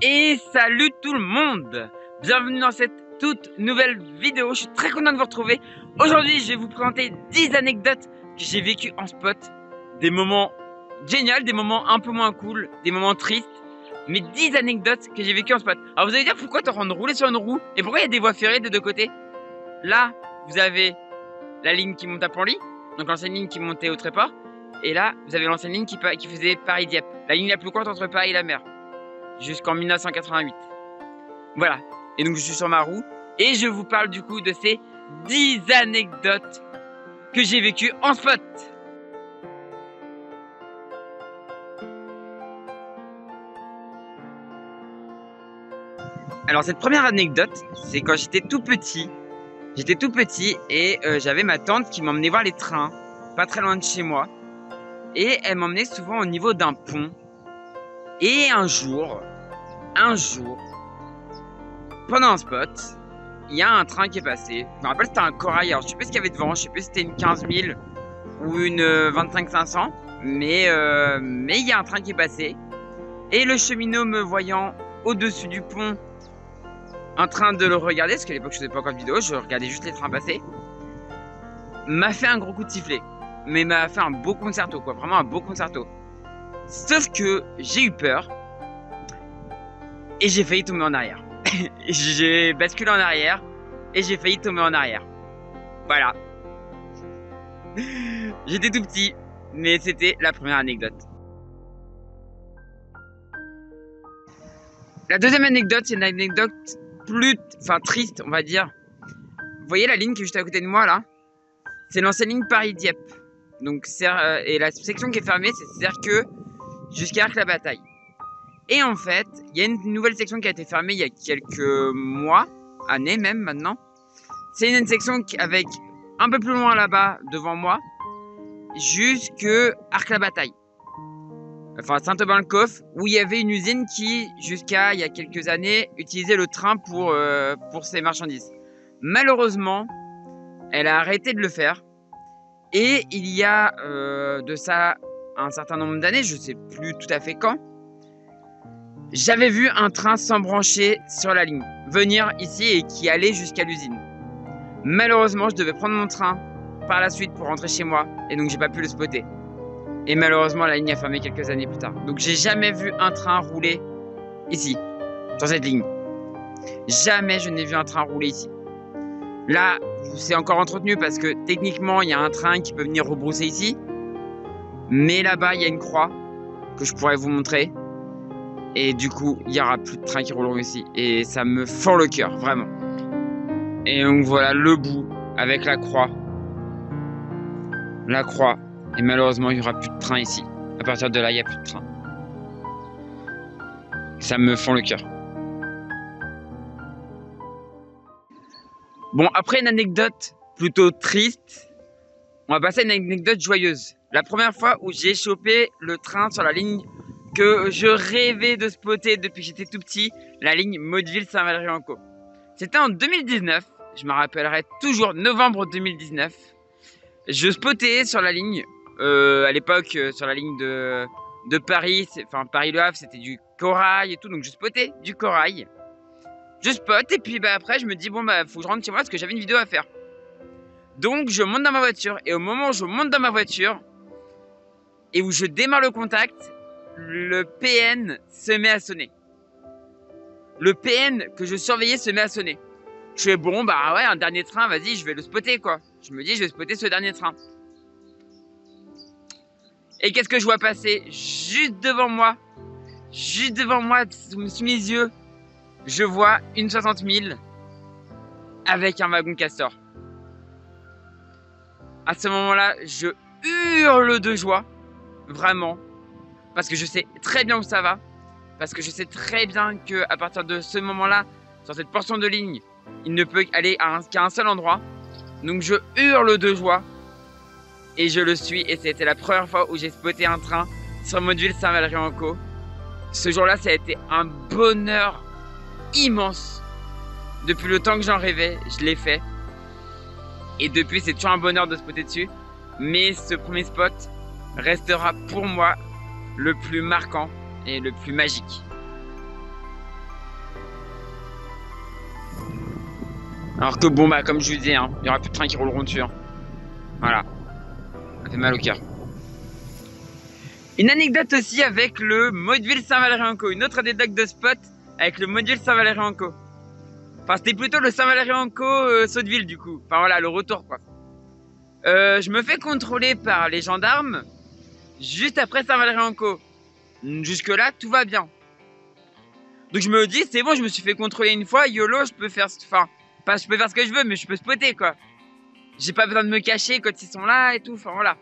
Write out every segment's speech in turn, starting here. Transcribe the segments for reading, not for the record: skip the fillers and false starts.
Et salut tout le monde! Bienvenue dans cette toute nouvelle vidéo, je suis très content de vous retrouver. Aujourd'hui, je vais vous présenter 10 anecdotes que j'ai vécues en spot. Des moments géniaux, des moments un peu moins cool, des moments tristes. Mais 10 anecdotes que j'ai vécues en spot. Alors vous allez dire pourquoi t'es en train de rouler sur une roue et pourquoi il y a des voies ferrées des deux côtés? Là, vous avez la ligne qui monte à Panly, donc l'ancienne ligne qui montait au Tréport. Et là, vous avez l'ancienne ligne qui faisait Paris-Dieppe, la ligne la plus courte entre Paris et la mer, jusqu'en 1988. Voilà, et donc je suis sur ma roue, et je vous parle du coup de ces 10 anecdotes que j'ai vécues en spot. Alors cette première anecdote, c'est quand j'étais tout petit. J'étais tout petit et j'avais ma tante qui m'emmenait voir les trains, pas très loin de chez moi. Et elle m'emmenait souvent au niveau d'un pont. Et un jour, pendant un spot, il y a un train qui est passé. Je me rappelle c'était un corail, alors je sais plus ce qu'il y avait devant, je sais plus si c'était une 15 000 ou une 25 500. Mais il y a un train qui est passé. Et le cheminot me voyant au-dessus du pont, en train de le regarder, parce qu'à l'époque je faisais pas encore de vidéo, je regardais juste les trains passer, m'a fait un gros coup de sifflet. Mais m'a fait un beau concerto, quoi, vraiment un beau concerto. Sauf que j'ai eu peur et j'ai failli tomber en arrière. J'ai basculé en arrière et j'ai failli tomber en arrière. Voilà. J'étais tout petit, mais c'était la première anecdote. La deuxième anecdote, c'est une anecdote triste, on va dire. Vous voyez la ligne qui est juste à côté de moi là? C'est l'ancienne ligne Paris-Dieppe. Donc, et la section qui est fermée, c'est que jusqu'à Arc-la-Bataille. Et en fait, il y a une nouvelle section qui a été fermée il y a quelques mois, années même maintenant. C'est une section avec un peu plus loin là-bas, devant moi, jusqu'à Arc-la-Bataille. Enfin, Saint-Aubin-le-Coff, où il y avait une usine qui, jusqu'à il y a quelques années, utilisait le train pour ses marchandises. Malheureusement, elle a arrêté de le faire. Et il y a de ça un certain nombre d'années, je sais plus tout à fait quand, j'avais vu un train s'embrancher sur la ligne, venir ici et qui allait jusqu'à l'usine. Malheureusement, je devais prendre mon train par la suite pour rentrer chez moi et donc j'ai pas pu le spotter. Et malheureusement, la ligne a fermé quelques années plus tard. Donc j'ai jamais vu un train rouler ici, sur cette ligne. Jamais je n'ai vu un train rouler ici. Là, c'est encore entretenu parce que techniquement, il y a un train qui peut venir rebrousser ici. Mais là-bas, il y a une croix que je pourrais vous montrer. Et du coup, il n'y aura plus de trains qui rouleront ici. Et ça me fend le cœur, vraiment. Et donc voilà le bout avec la croix. La croix. Et malheureusement, il n'y aura plus de train ici. À partir de là, il n'y a plus de train. Ça me fend le cœur. Bon, après une anecdote plutôt triste, on va passer à une anecdote joyeuse. La première fois où j'ai chopé le train sur la ligne que je rêvais de spotter depuis que j'étais tout petit, la ligne Motteville-Saint-Valery-en-Caux. C'était en 2019, je me rappellerai toujours, novembre 2019. Je spottais sur la ligne, à l'époque sur la ligne de Paris, enfin Paris-Le Havre, c'était du corail et tout, donc je spottais du corail. Je spot et puis après je me dis bon faut que je rentre chez moi parce que j'avais une vidéo à faire. Donc je monte dans ma voiture et au moment où je monte dans ma voiture et où je démarre le contact, le PN se met à sonner. Le PN que je surveillais se met à sonner. Je fais bon ouais, un dernier train, vas-y, je vais le spotter quoi. Je me dis je vais spotter ce dernier train. Et qu'est-ce que je vois passer juste devant moi, sous mes yeux, je vois une 60 000 avec un wagon castor. À ce moment-là, je hurle de joie, vraiment, parce que je sais très bien où ça va, parce que je sais très bien qu'à partir de ce moment-là, sur cette portion de ligne, il ne peut aller qu'à un seul endroit. Donc je hurle de joie et je le suis. Et c'était la première fois où j'ai spoté un train sur Motteville-Saint-Valery-en-Caux. Ce jour-là, ça a été un bonheur immense. Depuis le temps que j'en rêvais, je l'ai fait. Et depuis, c'est toujours un bonheur de spotter dessus. Mais ce premier spot restera pour moi le plus marquant et le plus magique. Alors que bon, bah, comme je vous disais, hein, il y aura plus de trains qui rouleront dessus. Hein. Voilà. Ça fait mal au cœur. Une anecdote aussi avec le Motteville Saint-Valery-en-Caux. Une autre anecdote de spot avec le Motteville Saint-Valery-en-Caux. Enfin, c'était plutôt le Saint-Valery-en-Caux Sotteville du coup. Enfin voilà, le retour quoi. Je me fais contrôler par les gendarmes juste après Saint-Valery-en-Caux. Jusque là, tout va bien. Donc je me dis, c'est bon, je me suis fait contrôler une fois, YOLO, je peux faire... Enfin, pas je peux faire ce que je veux, mais je peux spotter quoi. J'ai pas besoin de me cacher quand ils sont là et tout, enfin voilà.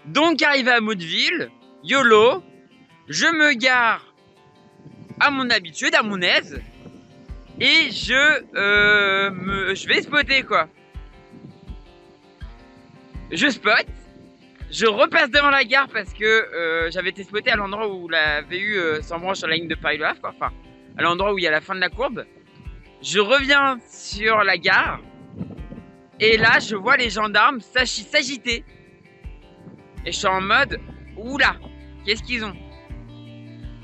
Donc arrivé à Motteville, YOLO, je me gare à mon habitude, à mon aise, et je vais spotter quoi. Je spot, je repasse devant la gare parce que j'avais été spoté à l'endroit où la VU s'embranche sur la ligne de Paris-Le Havre, quoi. Enfin, à l'endroit où il y a la fin de la courbe. Je reviens sur la gare et là je vois les gendarmes s'agiter. Et je suis en mode, oula, qu'est-ce qu'ils ont?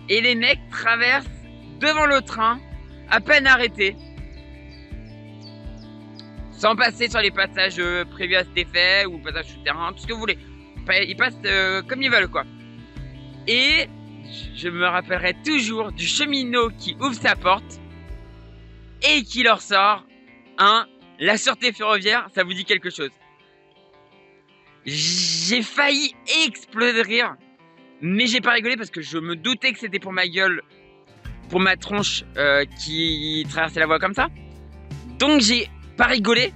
Et les mecs traversent devant le train, à peine arrêtés, sans passer sur les passages prévus à cet effet, ou passages souterrains, tout ce que vous voulez. Ils passent comme ils veulent, quoi. Et je me rappellerai toujours du cheminot qui ouvre sa porte et qui leur sort la sûreté ferroviaire, ça vous dit quelque chose? J'ai failli exploser de rire, mais j'ai pas rigolé parce que je me doutais que c'était pour ma gueule, pour ma tronche qui traversait la voie comme ça. Donc j'ai pas rigolé,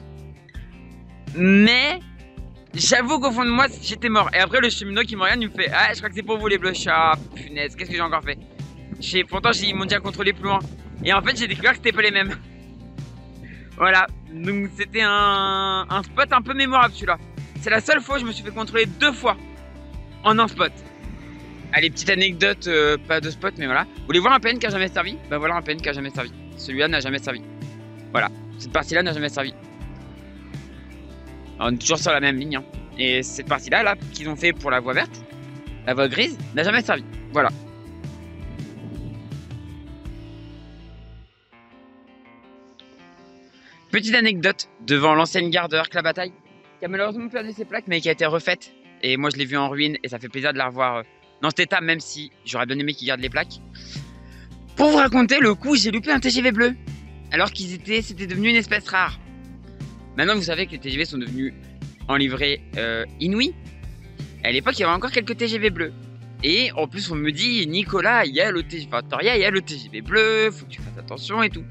mais j'avoue qu'au fond de moi j'étais mort. Et après le cheminot qui me regarde, il me fait: ah, je crois que c'est pour vous les bleus. Ah punaise, qu'est-ce que j'ai encore fait? Pourtant ils m'ont déjà contrôlé plus loin. Et en fait j'ai découvert que c'était pas les mêmes. Voilà, donc c'était un spot un peu mémorable celui-là. C'est la seule fois où je me suis fait contrôler 2 fois en un spot. Allez, petite anecdote, pas de spot, mais voilà. Vous voulez voir un PN qui a jamais servi? Bah voilà un PN qui a jamais servi. Celui-là n'a jamais servi. Voilà, cette partie-là n'a jamais servi. Alors, on est toujours sur la même ligne. Hein. Et cette partie-là, là, qu'ils ont fait pour la voie verte, la voie grise, n'a jamais servi. Voilà. Petite anecdote devant l'ancienne gare de Arc-la-Bataille, qui a malheureusement perdu ses plaques, mais qui a été refaite. Et moi, je l'ai vue en ruine et ça fait plaisir de la revoir dans cet état, même si j'aurais bien aimé qu'ils gardent les plaques. Pour vous raconter, le coup, j'ai loupé un TGV bleu, alors c'était devenu une espèce rare. Maintenant, vous savez que les TGV sont devenus en livrée inouïe. À l'époque, il y avait encore quelques TGV bleus. Et en plus, on me dit, Nicolas, il y a le TGV Victoria, il y a le TGV bleu, faut que tu fasses attention et tout.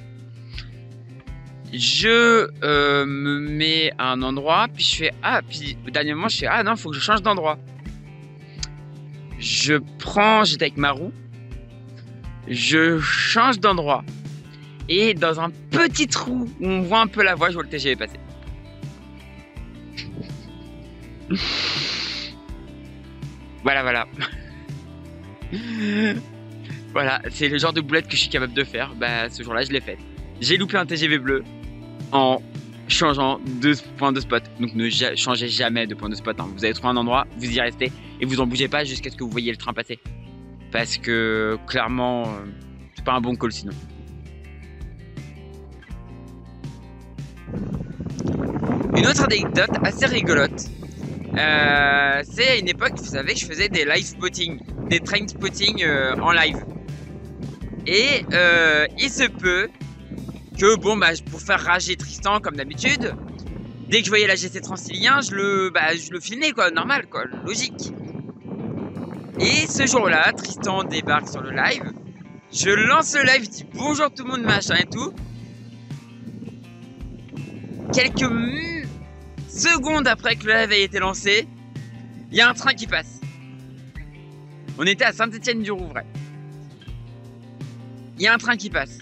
Je me mets à un endroit, puis je fais puis dernièrement je fais non, faut que je change d'endroit. J'étais avec ma roue, je change d'endroit et dans un petit trou où on voit un peu la voie, je vois le TGV passer. Voilà. Voilà, c'est le genre de boulette que je suis capable de faire. Bah ce jour-là, je l'ai fait. J'ai loupé un TGV bleu en changeant de point de spot. Donc ne changez jamais de point de spot. Hein. Vous allez trouver un endroit, vous y restez et vous en bougez pas jusqu'à ce que vous voyez le train passer. Parce que clairement, c'est pas un bon call sinon. Une autre anecdote assez rigolote. C'est à une époque, vous savez, je faisais des live spotting, des train spotting en live. Et il se peut que pour faire rager Tristan comme d'habitude, dès que je voyais la GC Transilien, je le filmais quoi, normal quoi, logique. Et ce jour-là, Tristan débarque sur le live, je lance le live, je dis bonjour tout le monde machin et tout. Quelques secondes après que le live ait été lancé, il y a un train qui passe. On était à Saint-Étienne-du-Rouvray. Il y a un train qui passe.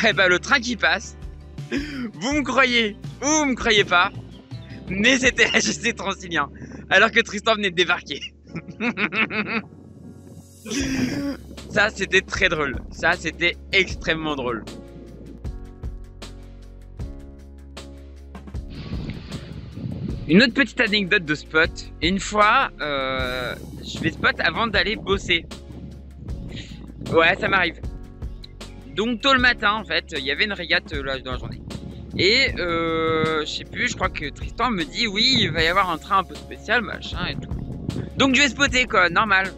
Eh ben le train qui passe, vous me croyez ou vous me croyez pas, mais c'était la GC Transilien, alors que Tristan venait de débarquer. Ça c'était très drôle, ça c'était extrêmement drôle. Une autre petite anecdote de spot, une fois je vais spot avant d'aller bosser. Ouais, ça m'arrive. Donc tôt le matin en fait, il y avait une régate là dans la journée. Et je sais plus, je crois que Tristan me dit oui, il va y avoir un train un peu spécial, machin et tout. Donc je vais spotter quoi, normal.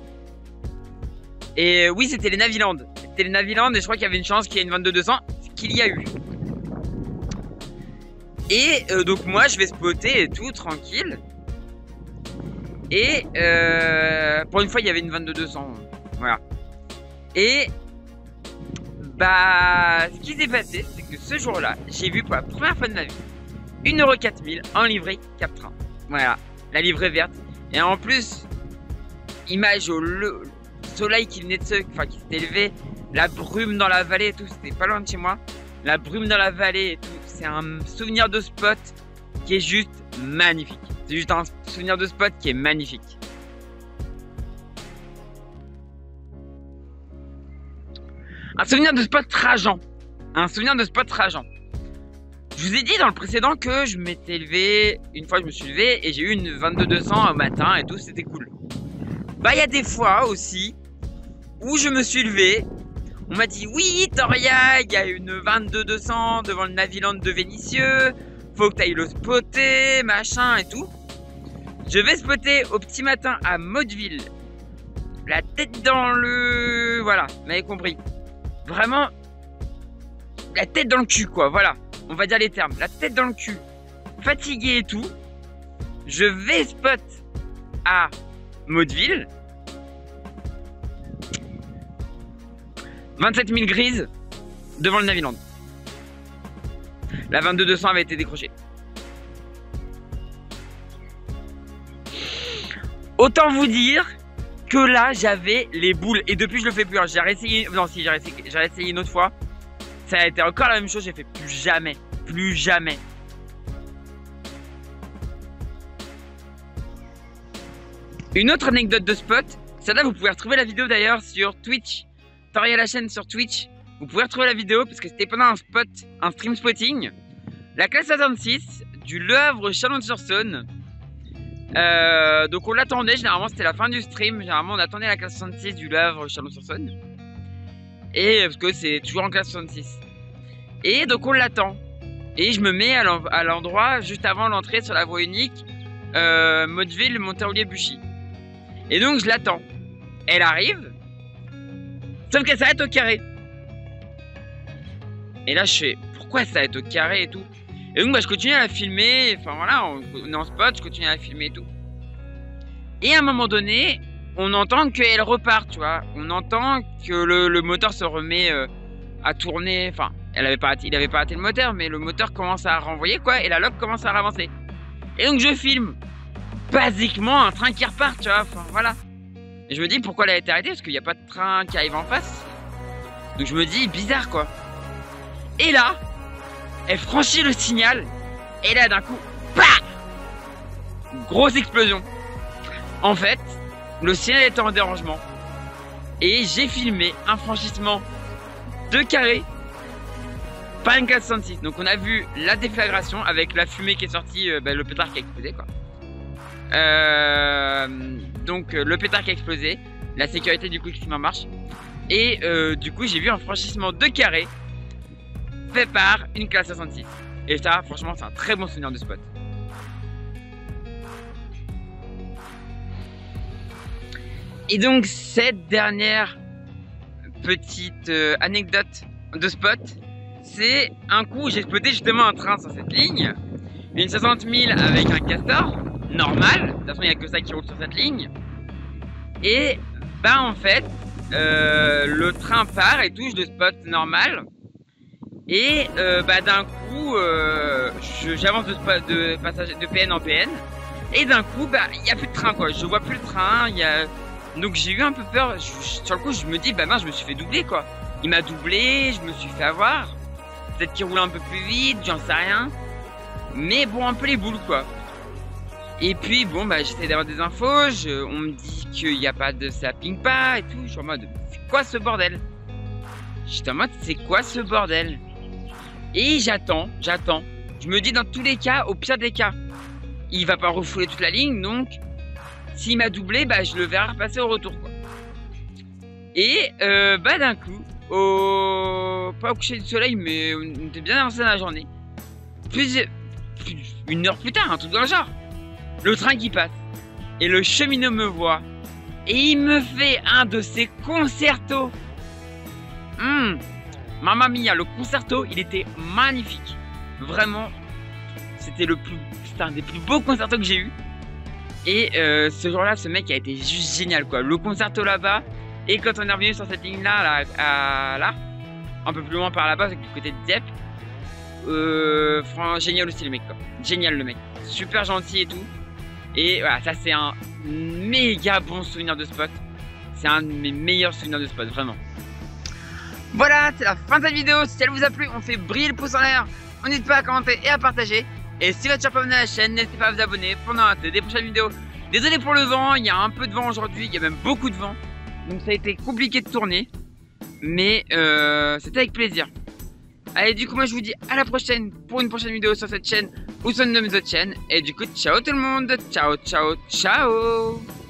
Et oui, c'était les Naviland. C'était les Naviland et je crois qu'il y avait une chance qu'il y ait une 22-200, ce qu'il y a eu. Et donc moi je vais spotter et tout, tranquille. Et pour une fois il y avait une 22-200, voilà. Et bah ce qui s'est passé, c'est que ce jour-là, j'ai vu pour la première fois de ma vie 1,4000 € en livrée Cap Train. Voilà, la livrée verte. Et en plus, image au soleil qui venait de qui s'était levé, la brume dans la vallée et tout, c'était pas loin de chez moi. La brume dans la vallée et tout, c'est un souvenir de spot qui est juste magnifique. C'est juste un souvenir de spot qui est magnifique. Un souvenir de spot rageant. Un souvenir de spot rageant. Je vous ai dit dans le précédent que je m'étais levé, une fois je me suis levé et j'ai eu une 22-200 au matin et tout, c'était cool. Bah il y a des fois aussi où je me suis levé, on m'a dit oui Toria, il y a une 22-200 devant le Naviland de Vénissieux, faut que tu ailles le spotter, machin et tout. Je vais spotter au petit matin à Motteville, la tête dans le... Voilà, vous m'avez compris. Vraiment, la tête dans le cul quoi, voilà. On va dire les termes, la tête dans le cul, fatigué et tout. Je vais spot à Motteville. 27 000 grises devant le Naviland. La 22-200 avait été décrochée. Autant vous dire que là j'avais les boules. Et depuis je le fais plus. J'ai réessayé. Non si j'ai réessayé une autre fois. Ça a été encore la même chose. J'ai fait plus jamais. Plus jamais. Une autre anecdote de spot. Celle-là vous pouvez retrouver la vidéo d'ailleurs sur Twitch. Toria la chaîne sur Twitch. Vous pouvez retrouver la vidéo parce que c'était pendant un stream spotting. La classe 66 du Le Havre Chalon-sur-Saône. Donc on l'attendait, généralement c'était la fin du stream. Généralement on attendait la classe 66 du Le Havre Chalon-sur-Saône. Et parce que c'est toujours en classe 66. Et donc on l'attend. Et je me mets à l'endroit juste avant l'entrée sur la voie unique Motteville, Montaulier-Buchy. Et donc je l'attends. Elle arrive. Sauf qu'elle s'arrête au carré. Et là je fais pourquoi ça s'arrête au carré et tout. Et donc bah, je continue à la filmer. Enfin voilà, on est en spot, je continue à la filmer et tout. Et à un moment donné, on entend qu'elle repart, tu vois. On entend que le moteur se remet à tourner. Enfin, il avait pas arrêté le moteur, mais le moteur commence à renvoyer quoi. Et la loque commence à avancer. Et donc je filme basiquement un train qui repart, tu vois. Enfin voilà. Et je me dis pourquoi elle a été arrêtée, parce qu'il n'y a pas de train qui arrive en face. Donc je me dis bizarre quoi. Et là, elle franchit le signal. Et là d'un coup, bah, grosse explosion. En fait, le signal était en dérangement. Et j'ai filmé un franchissement de carré par une classe 66. Donc on a vu la déflagration avec la fumée qui est sortie, le pétard qui a explosé quoi. Donc le pétard qui a explosé, la sécurité du coup qui met en marche. Et du coup j'ai vu un franchissement de carré fait par une classe 66. Et ça franchement c'est un très bon souvenir de spot. Et donc cette dernière petite anecdote de spot, c'est un coup où j'ai spoté justement un train sur cette ligne, une 60 000 avec un castor, normal, de toute façon il n'y a que ça qui roule sur cette ligne. Et bah en fait, le train part et touche de spot normal. Et bah d'un coup, j'avance de passage de PN en PN. Et d'un coup, bah il n'y a plus de train quoi, je vois plus le train, donc j'ai eu un peu peur, sur le coup je me dis bah mince je me suis fait doubler quoi. Il m'a doublé, je me suis fait avoir. Peut-être qu'il roule un peu plus vite, j'en sais rien. Mais bon un peu les boules quoi. Et puis bon bah j'essaie d'avoir des infos, on me dit qu'il n'y a pas de... ça ping pas et tout. Je suis en mode c'est quoi ce bordel? J'étais en mode c'est quoi ce bordel? Et j'attends. Je me dis dans tous les cas, au pire des cas, il va pas refouler toute la ligne donc... S'il m'a doublé, bah je le verrai repasser au retour quoi. Et bah d'un coup, pas au coucher du soleil, mais on était bien avancé dans la journée. Puis, une heure plus tard, un truc dans le genre, le train qui passe. Et le cheminot me voit. Et il me fait un de ses concertos. Mamma mia, le concerto, il était magnifique. Vraiment, c'était un des plus beaux concertos que j'ai eu. Et ce jour-là, ce mec a été juste génial, quoi. Le concerto là-bas. Et quand on est revenu sur cette ligne-là, là, un peu plus loin par là-bas, du côté de Dieppe, génial aussi le mec, quoi. Génial le mec. Super gentil et tout. Et voilà, ça c'est un méga bon souvenir de spot. C'est un de mes meilleurs souvenirs de spot, vraiment. Voilà, c'est la fin de cette vidéo. Si elle vous a plu, on fait briller le pouce en l'air. N'hésitez pas à commenter et à partager. Et si vous êtes toujours pas abonné à la chaîne, n'hésitez pas à vous abonner pour ne rater des prochaines vidéos. Désolé pour le vent, il y a un peu de vent aujourd'hui, il y a même beaucoup de vent. Donc ça a été compliqué de tourner. Mais c'était avec plaisir. Allez, du coup, moi je vous dis à la prochaine pour une prochaine vidéo sur cette chaîne ou sur une de mes autres chaînes. Et du coup, ciao tout le monde. Ciao, ciao, ciao.